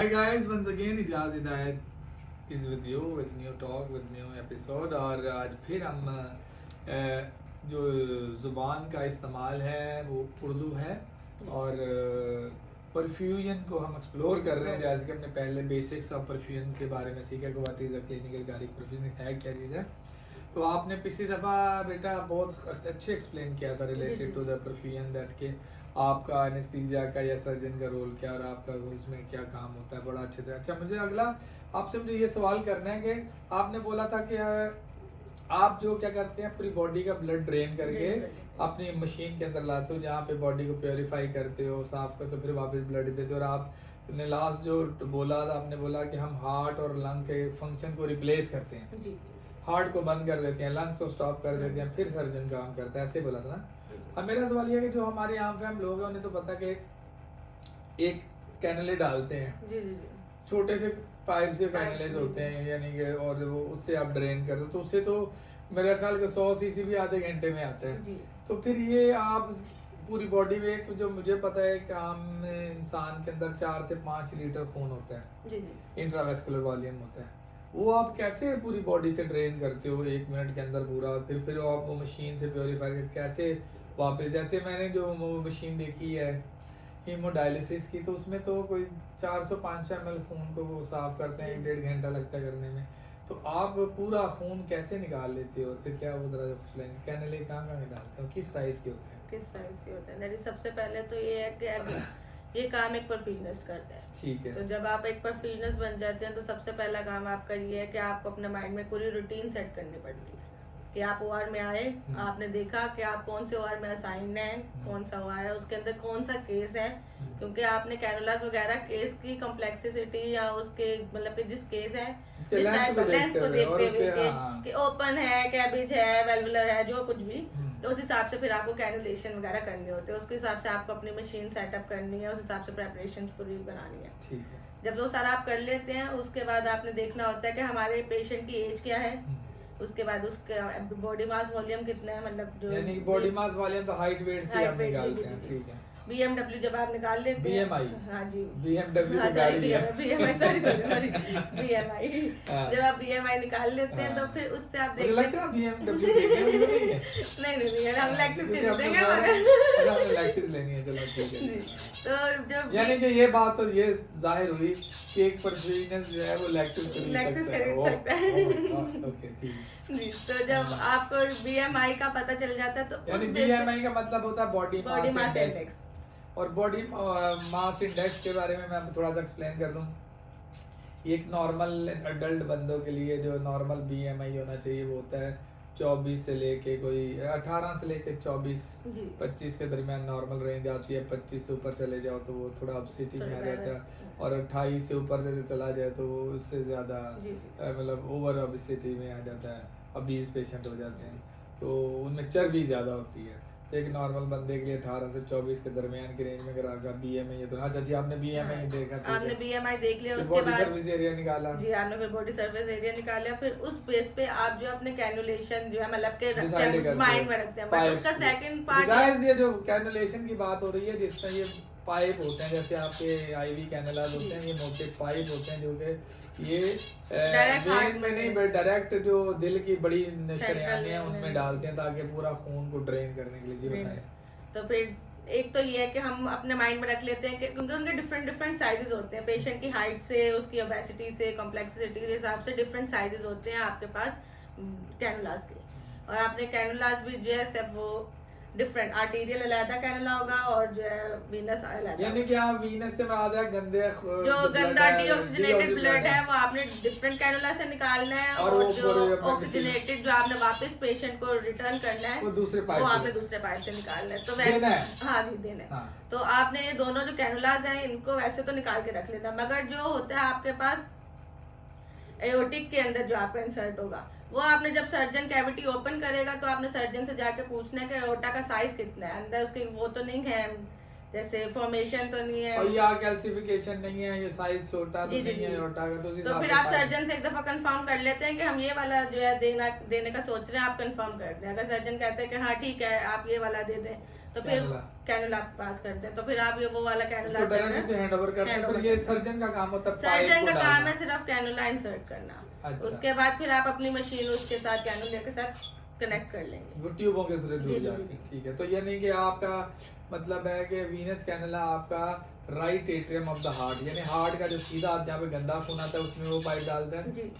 Hi guys, once again Ejaz हिदायत is with you with new talk with new episode। और आज फिर हम जो ज़ुबान का इस्तेमाल है वो उर्दू है और परफ्यूजन को हम एक्सप्लोर कर रहे हैं। जैसे कि हमने पहले बेसिक्स ऑफ परफ्यूजन के बारे में सीखा कि what is a clinical garlic perfusion है क्या चीज़ है। तो आपने पिछली दफ़ा बेटा बहुत अच्छे एक्सप्लेन किया था related to the perfusion that के आपका एनेस्थीसिया का या सर्जन का रोल क्या और आपका उसमें क्या काम होता है बड़ा अच्छे से। अच्छा, मुझे अगला आपसे मुझे ये सवाल करना है कि आपने बोला था कि आप जो क्या करते हैं पूरी बॉडी का ब्लड ड्रेन करके अपनी मशीन के अंदर लाते हो जहाँ पे बॉडी को प्योरीफाई करते हो, साफ करते हो, फिर वापस ब्लड देते हो। और आपने लास्ट जो बोला था, आपने बोला कि हम हार्ट और लंग के फंक्शन को रिप्लेस करते हैं जी। हार्ट को बंद कर देते हैं, लंग्स को स्टॉप कर देते हैं, फिर सर्जन काम करता है, ऐसे बोला था ना। अब मेरा सवाल ये है कि जो हमारे यहाँ पे हम लोग हैं उन्हें तो पता कि एक कैनले डालते हैं जी जी जी। छोटे से पाइप से कैनलेज होते हैं यानी कि, और वो उससे आप ड्रेन करते हो तो उससे तो मेरा ख्याल कि 100 सीसी भी आधे घंटे में आता है। तो फिर ये आप पूरी बॉडी में, जो मुझे पता है कि आम इंसान के अंदर 4 से 5 लीटर खून होता है, इंट्रावेस्कुलर वॉल्यूम होता है, वो आप कैसे पूरी बॉडी से ड्रेन करते हो 1 मिनट के अंदर पूरा? फिर आप वो मशीन से प्योरीफाई कर कैसे वापस, जैसे मैंने जो मशीन देखी है हीमोडायलिसिस की, तो उसमें तो कोई 400-500 ml खून को वो साफ करते हैं, 1-1.5 घंटा लगता है करने में। तो आप पूरा खून कैसे निकाल लेते हो? फिर क्या वो जरा एक्सप्लेन, कैनले कहाँ निकालते हो, किस साइज के होते हैं? किस साइज के होते हैं? सबसे पहले तो ये है कि ये काम एक परफ्यूजनिस्ट करता है, ठीक है। तो जब आप एक परफ्यूजनिस्ट बन जाते हैं तो सबसे पहला काम आपका ये है कि आपको अपने माइंड में पूरी रूटीन सेट करनी पड़ती है कि आप ओआर में आए, आपने देखा कि आप कौन से ओआर में असाइन है, कौन सा ओआर है, उसके अंदर कौन सा केस है, क्योंकि आपने कैनुलास वगैरह केस की कॉम्प्लेक्सिटी या उसके मतलब कि जिस केस है जिस टाइप का लेंथ को देखते हुए कि ओपन है, कैबिज है, वेल्वुलर है, जो कुछ भी, तो उस हिसाब से फिर आपको कैनुलेशन वगैरह करने होते हैं। उसके हिसाब से आपको अपनी मशीन सेटअप करनी है, उस हिसाब से प्रेपरेशन पूरी बनानी है, ठीक है। जब वो सारा आप कर लेते हैं उसके बाद आपने देखना होता है कि हमारे पेशेंट की एज क्या है, उसके बाद उसका बॉडी मास वॉल्यूम कितना है, मतलब जो यानी कि बॉडी मास वॉल्यूम तो हाइट वेट से हम निकालते हैं, ठीक है। बीएमडब्ल्यू जब आप निकाल लेते हैं, बीएमआई, हाँ जी, बीएमडब्ल्यू की गाड़ी है, बीएमआई, सॉरी बीएमआई। जब आप बीएमआई निकाल लेते हैं तो फिर उससे आप देखते हैं, मुझे लगता है बीएमडब्ल्यू नहीं है, नहीं हम लेक्सिस के देंगे, मगर लेक्सिस लेनी है, चलो ठीक है। तो जब यानी कि ये बात तो ये जाहिर हुई कि एक परफ्यूजनिस्ट जो है वो लेक्सिस खरीद सकता है, ओके ठीक जी। तो जब आपको बीएमआई का पता चल जाता है तो यानी बीएमआई का मतलब होता है बॉडी मास इंडेक्स। और बॉडी मास इंडेक्स के बारे में मैं थोड़ा सा एक्सप्लेन कर दूं। ये एक नॉर्मल अडल्ट बंदों के लिए जो नॉर्मल बीएमआई होना चाहिए वो होता है 24 से लेके कोई 18 से लेके 24-25 के दरमियान नॉर्मल रेंज आती है। 25 से ऊपर चले जाओ तो वो थोड़ा ऑब्सिटी में आ जाता है, और 28 से ऊपर से चला जाए तो वो उससे ज़्यादा मतलब ओवर ऑब्सिटी में आ जाता है, obese पेशेंट हो जाते हैं, तो उनमें चर्बी ज़्यादा होती है। एक नॉर्मल बंदे के लिए 18 से 24 के दरमियान की रेंज में अगर आपका बीएमआई है तो अच्छा जी, आपने बीएमआई देखा, आपने बीएमआई देख लिया, उसके बाद सर्विस एरिया निकाला जी, आपने फिर बॉडी सर्विस एरिया निकाला, फिर उस बेस पे आप जो अपने कैनुलेशन जो है मतलब के माइंड में रखते हैं। बट उसका सेकंड पार्ट गाइस, ये जो कैनुलेशन की बात हो रही है जिसमें ये पाइप होते हैं, जैसे आपके आईवी कैनुलास होते हैं, ये मोटे पाइप होते हैं जो कि ये वेन में नहीं बट डायरेक्ट जो दिल की बड़ी शरेयानें हैं उनमें डालते हैं ताकि पूरा खून को ड्रेन करने के लिए। जी बताएं। तो फिर एक तो ये है कि हम अपने माइंड में रख लेते हैं कि क्योंकि उनके डिफरेंट साइजेस होते हैं, पेशेंट की हाइट से, उसकी ओबेसिटी से, कॉम्प्लेक्सिटी के हिसाब से डिफरेंट साइजेस होते हैं आपके पास कैनुलास के। और आपने कैनुलास भी जो है सब वो डिफरेंट आर्टेरियल अलग कैनुला होगा और जो है वीनस अलग, यानी कि आप वीनस से मराद है गंदे जो गंदा डीऑक्सीजनेटेड ब्लड है वो आपने डिफरेंट कैनुला से निकालना है, और जो ऑक्सीजनेटेड जो आपने वापस पेशेंट को रिटर्न करना है वो आपने दूसरे पाइप से निकालना है। तो वैसे हाँ जी देना है। तो आपने ये दोनों जो कैनुलाज हैं इनको वैसे तो निकाल के रख लेना, मगर जो होता है आपके पास एओर्टिक के अंदर जो आपका इंसर्ट होगा वो आपने जब सर्जन कैविटी ओपन करेगा तो आपने सर्जन से जाके पूछना है कि एओर्टा का साइज कितना है, अंदर उसके वो तो नहीं है, जैसे फॉर्मेशन तो नहीं है और या कैल्सिफिकेशन नहीं है, ये साइज छोटा तो नहीं है एओर्टा का, तो फिर आप सर्जन से एक दफा कंफर्म कर लेते हैं कि हम ये वाला जो है देने का सोच रहे हैं, आप कंफर्म कर दें। अगर सर्जन कहते हैं कि हाँ ठीक है आप ये वाला दे दें तो फिर कैनुला पास करते हैं, तो फिर आप ये वो वाला कैनुला हैंड ओवर करते हैं। फिर ये सर्जन का काम होता है, सर्जन का काम है सिर्फ कैनुला इंसर्ट करना। अच्छा। उसके बाद फिर आप अपनी मशीन उसके साथ कैनुला के साथ कनेक्ट कर लेंगे, वो ट्यूबों के थ्रू जुड़ जाती है। ठीक है, तो ये नहीं कि आपका मतलब है कि वीनस कैनुला आपका right atrium of the heart, यानी हार्ट का जो सीधा जहाँ पे गंदा खून आता है उसमें वो पाइप डालता है जी।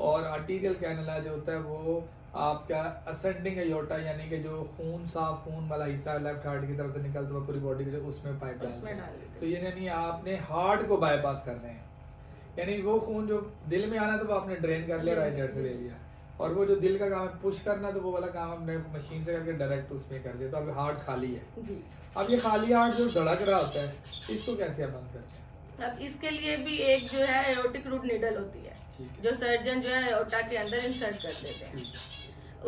और आर्टीरियल कैनुला जो होता है वो आपका असेंडिंग एयोर्टा, यानी कि जो खून साफ खून वाला हिस्सा लेफ्ट हार्ट की तरफ से निकलता है पूरी बॉडी के, उसमें पाइप डालते हैं। तो ये नहीं आपने हार्ट को बाईपास कर रहे हैं, यानी वो खून जो दिल में आना तो वो आपने ड्रेन कर लिया, राइट साइड से ले लिया, और वो जो दिल का काम है पुश करना, तो वो वाला काम हमने मशीन से करके डायरेक्ट उसमें कर दिया। तो अब हार्ट खाली है जी। अब ये खाली हार्ट जो धड़क रहा होता है, इसको कैसे आप बंद करते हैं? अब इसके लिए भी एक जो है एओर्टिक रूट नीडल होती है, जो सर्जन जो है एओर्टा के अंदर इंसर्ट कर देते हैं।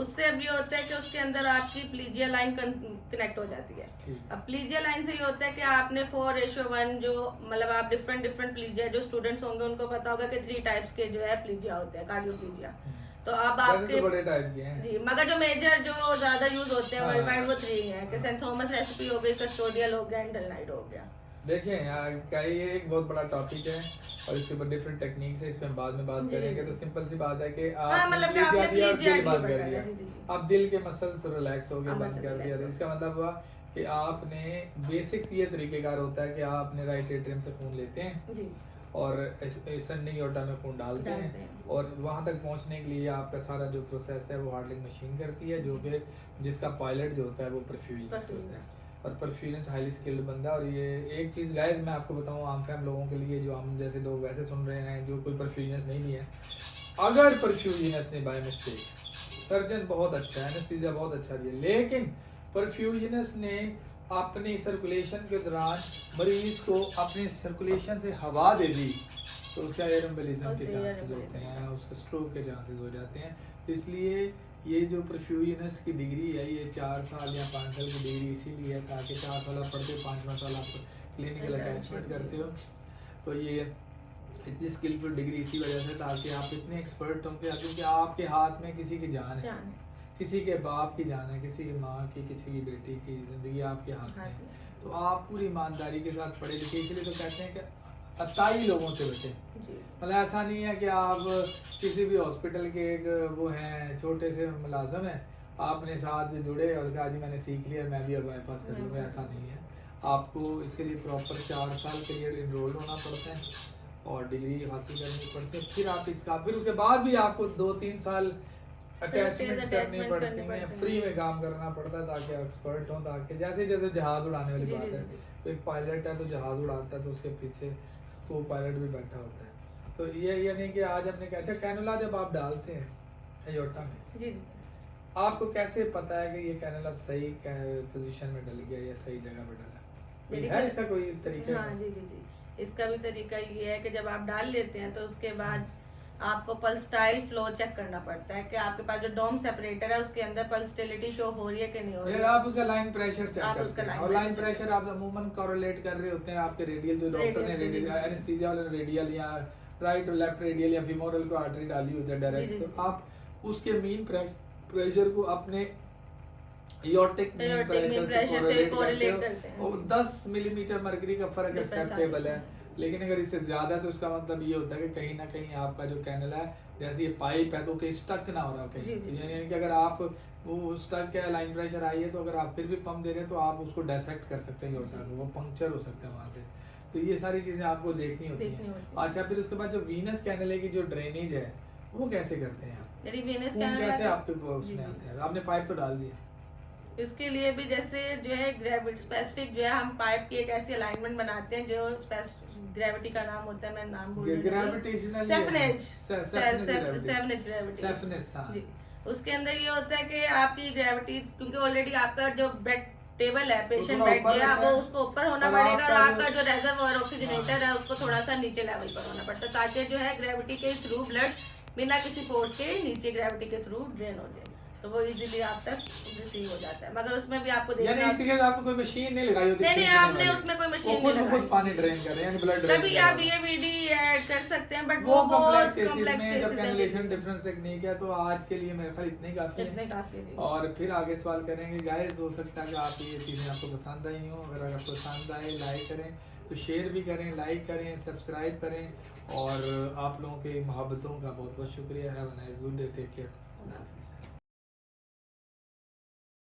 उससे अब ये होता है कि उसके अंदर आपकी प्लीजिया लाइन कनेक्ट हो जाती है। अब प्लीजिया लाइन से ये होता है कि आपने 4:1 जो मतलब आप डिफरेंट प्लीजिया, जो स्टूडेंट्स होंगे उनको पता होगा कि 3 टाइप्स के जो है प्लीजिया होते हैं, कार्डियोप्लीजिया। तो अब आपके बड़े टाइप के हैं जी, मगर जो मेजर जो ज्यादा यूज होते हैं वर्ल्ड वाइड वो 3 हैं कि सेंट थॉमस रेसिपी हो गई, कस्टोडियल हो गया, एंडलनाइड हो गया। देखें यार क्या ये एक बहुत बड़ा टॉपिक है और इसके ऊपर डिफरेंट टेक्निक्स है, इस पे हम बाद में बात करेंगे। तो सिंपल सी बात है कि आपने दिल बंद कर दिया, अब दिल के मसल्स रिलैक्स हो गए, बंद कर दिया। इसका मतलब हुआ कि आपने बेसिक ये तरीकेकार होता है कि आप अपने राइट एट्रियम से खून लेते हैं और असेंडिंग एओर्टा में खून डालते हैं, और वहां तक पहुंचने के लिए आपका सारा जो प्रोसेस है वो हार्टलिंग मशीन करती है, जो कि जिसका पायलट जो होता है वो परफ्यूजनिस्ट होता है, और परफ्यूजनिस्ट हाईली स्किल्ड बंदा। और ये एक चीज़ गाइस मैं आपको बताऊं आम फैम लोगों के लिए, जो हम जैसे लोग वैसे सुन रहे हैं जो कोई परफ्यूजनिस्ट नहीं भी है, अगर परफ्यूजनिस्ट ने बाय मिस्टेक, सर्जन बहुत अच्छा है, एनेस्थीसिया बहुत अच्छा दिया, लेकिन परफ्यूजनिस्ट ने अपनी सर्कुलेशन के दौरान मरीज को अपनी सर्कुलेशन से हवा दे दी, तो उसका एयर एम्बोलिज्म के चांसेस होते हैं, उसके स्ट्रोक के चांसेस हो जाते हैं। तो इसलिए ये जो परफ्यूजनिस्ट की डिग्री है ये 4 साल या 5 साल की डिग्री इसीलिए है ताकि 4 साल आप पढ़ते हो, 5वां साल आप क्लिनिकल अटैचमेंट करते हो। तो ये इतनी स्किलफुल डिग्री इसी वजह से ताकि आप इतने एक्सपर्ट हो, क्योंकि आपके हाथ में किसी की जान है, किसी के बाप की जान है, किसी की माँ की, किसी की बेटी की जिंदगी आपके हाथ में है। तो आप पूरी ईमानदारी के साथ पढ़े लिखे, इसलिए तो कहते हैं कि अताई लोगों से बचें। मतलब ऐसा नहीं है कि आप किसी भी हॉस्पिटल के एक वो हैं छोटे से मुलाजम है, आपने साथ जुड़े और कहा जी मैंने सीख लिया मैं भी अब बाईपास कर लूँगा, ऐसा नहीं है। आपको इसके लिए प्रॉपर 4 साल के लिए इनरोल होना पड़ता है और डिग्री हासिल करनी पड़ती है, फिर आप इसका फिर उसके बाद भी आपको 2-3 साल अटैचमेंट्स करनी पड़ती हैं, फ्री में काम करना पड़ता है ताकि एक्सपर्ट हो, ताकि जैसे जैसे जहाज उड़ाने वाली बात है, तो एक पायलट है तो जहाज उड़ाता है तो उसके पीछे को पायलट भी बैठा होता है। तो ये नहीं कि आज हमने कहा अच्छा कैनुला जब आप डालते हैं एयोर्टा में, आपको कैसे पता है कि ये कैनुला सही पोजीशन में डल गया या सही जगह पे डला है? इसका कोई तरीका? हाँ जी, इसका भी तरीका ये है कि जब आप डाल लेते हैं तो उसके बाद आपको पल्सटाइल फ्लो चेक करना पड़ता है कि आपके पास जो डोम सेपरेटर है उसके अंदर पल्सटिलिटी शो हो रही है कि नहीं हो रही है। आप उसका लाइन प्रेशर चेक करते हैं, और लाइन प्रेशर आप अमूमन कोरिलेट कर रहे होते हैं आपके रेडियल, जो डॉक्टर ने रेडियल एनेस्थीसिया वाले रेडियल या राइट और लेफ्ट रेडियल या फीमोरल को आर्टरी डाली होती है डायरेक्ट, तो आप उसके मीन प्रेशर को अपने एयोर्टिक मीन प्रेशर से कोरिलेट करते हैं। और 10 मिलीमीटर मर्करी का फर्क एक्सेप्टेबल है, लेकिन अगर इससे ज्यादा है तो उसका मतलब ये होता है कि कहीं ना कहीं आपका जो कैनुला है, जैसे ये पाइप है तो कहीं स्टक ना हो रहा कहीं, यानी कि अगर आप वो स्टक है लाइन प्रेशर आई है तो अगर आप फिर भी पंप दे रहे हैं तो आप उसको डायसेक्ट कर सकते हैं एयोर्टा को, वो पंक्चर हो सकता है वहां से। तो ये सारी चीजें आपको देखनी होती है। अच्छा, फिर उसके बाद जो वीनस कैनुले की जो ड्रेनेज है वो कैसे करते हैं आप? कैसे आपके उसमें आते हैं? आपने पाइप तो डाल दिया, इसके लिए भी जैसे जो है ग्रेविटी स्पेसिफिक जो है हम पाइप की एक ऐसी अलाइनमेंट बनाते हैं जो ग्रेविटी का नाम होता है, मैं नाम भूल रही हूं, जी। उसके अंदर ये होता है कि आपकी ग्रेविटी, क्योंकि ऑलरेडी आपका जो बेड टेबल है, पेशेंट बेड जो है वो उसको ऊपर होना पड़ेगा और आपका जो रेजर्वोयर ऑक्सीजनेटर है उसको थोड़ा सा नीचे लेवल पर होना पड़ता है ताकि जो है ग्रेविटी के थ्रू ब्लड बिना किसी फोर्स के नीचे ग्रेविटी के थ्रू ड्रेन हो जाए। तो वो इजीली आप तक रिसीव हो जाता है। मगर उसमें भी आपको यानी इसी के आपने कोई मशीन नहीं लगाई होती? नहीं, आपने उसमें कोई मशीन नहीं लगाई, खुद पानी ड्रेन कर रहे हैं, ब्लड ड्रेन। कभी आप ये वीडी ऐड कर सकते हैं, बट वो कॉम्प्लेक्स केसेस में जब कैनुलेशन डिफरेंस टेक्निक है। तो आज के लिए मेरे ख्याल इतने ही काफी है, और फिर आगे सवाल करेंगे। गाइस हो सकता है कि आप ये चीजें आपको पसंद आई हो। अगर आपको पसंद आए लाइक करें, तो शेयर भी करें, लाइक करें, सब्सक्राइब करें। और आप लोगों की मोहब्बतों का बहुत बहुत शुक्रिया। Have a nice good day, take care, अल्लाह हाफिज़।